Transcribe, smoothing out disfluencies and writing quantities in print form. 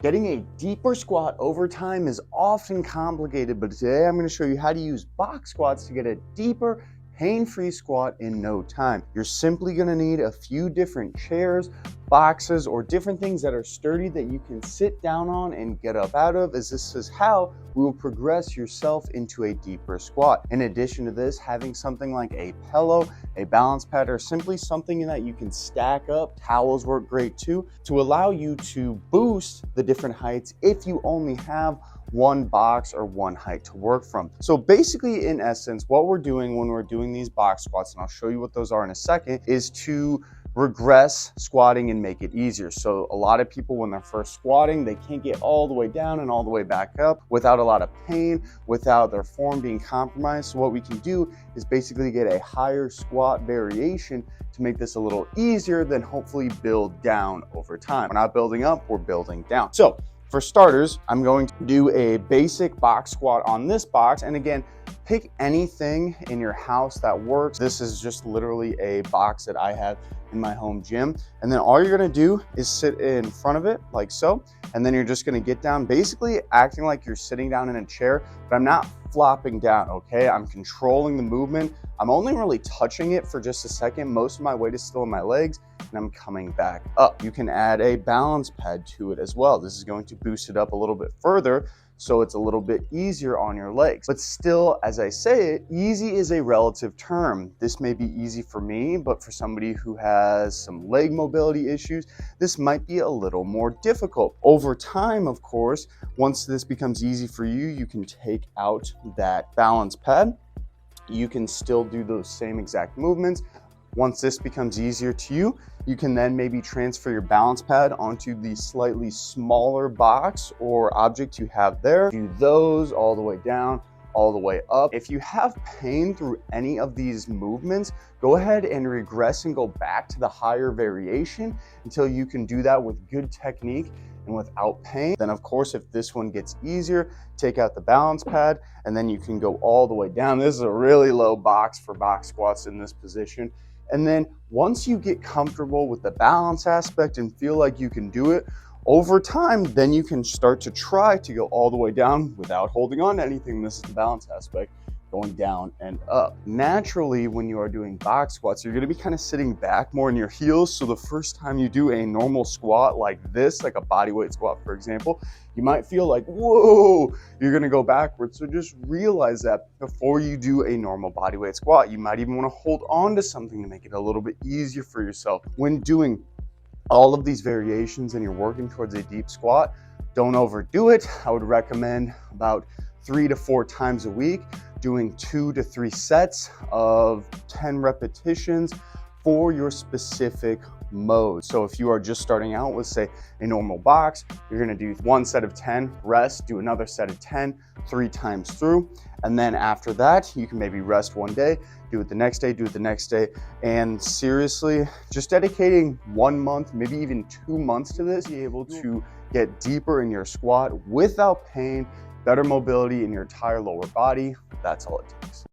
Getting a deeper squat over time is often complicated, but today I'm going to show you how to use box squats to get a deeper, pain-free squat in no time. You're simply going to need a few different chairs, boxes, or different things that are sturdy that you can sit down on and get up out of, as this is how we will progress yourself into a deeper squat. In addition to this, having something like a pillow, a balance pad, or simply something that you can stack up, towels work great too, to allow you to boost the different heights if you only have one box or one height to work from. So basically, in essence, what we're doing when we're doing these box squats, and I'll show you what those are in a second, is to regress squatting and make it easier. So a lot of people, when they're first squatting, they can't get all the way down and all the way back up without a lot of pain, without their form being compromised. So what we can do is basically get a higher squat variation to make this a little easier, then hopefully build down over time. We're not building up, we're building down. So for starters, I'm going to do a basic box squat on this box. And again, pick anything in your house that works. This is just literally a box that I have in my home gym. And then all you're gonna do is sit in front of it like so. And then you're just gonna get down, basically acting like you're sitting down in a chair, but I'm not flopping down, okay? I'm controlling the movement. I'm only really touching it for just a second. Most of my weight is still in my legs and I'm coming back up. You can add a balance pad to it as well. This is going to boost it up a little bit further, so it's a little bit easier on your legs. But still, as I say it, easy is a relative term. This may be easy for me, but for somebody who has some leg mobility issues, this might be a little more difficult. Over time, of course, once this becomes easy for you, you can take out that balance pad. You can still do those same exact movements. Once this becomes easier to you, you can then maybe transfer your balance pad onto the slightly smaller box or object you have there. Do those all the way down, all the way up. If you have pain through any of these movements, go ahead and regress and go back to the higher variation until you can do that with good technique and without pain. Then of course, if this one gets easier, take out the balance pad and then you can go all the way down. This is a really low box for box squats in this position. And then once you get comfortable with the balance aspect and feel like you can do it, over time, then you can start to try to go all the way down without holding on to anything. This is the balance aspect, going down and up. Naturally, when you are doing box squats, you're gonna be kind of sitting back more in your heels. So the first time you do a normal squat like this, like a bodyweight squat, for example, you might feel like, whoa, you're gonna go backwards. So just realize that before you do a normal bodyweight squat, you might even wanna hold on to something to make it a little bit easier for yourself. When doing all of these variations and you're working towards a deep squat, don't overdo it. I would recommend about 3 to 4 times a week, doing 2 to 3 sets of 10 repetitions for your specific mode. So if you are just starting out with, say, a normal box, you're gonna do 1 set of 10, rest, do another set of 10, 3 times through. And then after that, you can maybe rest 1 day, do it the next day, do it the next day. And seriously, just dedicating 1 month, maybe even 2 months to this, be able to get deeper in your squat without pain, better mobility in your entire lower body. That's all it takes.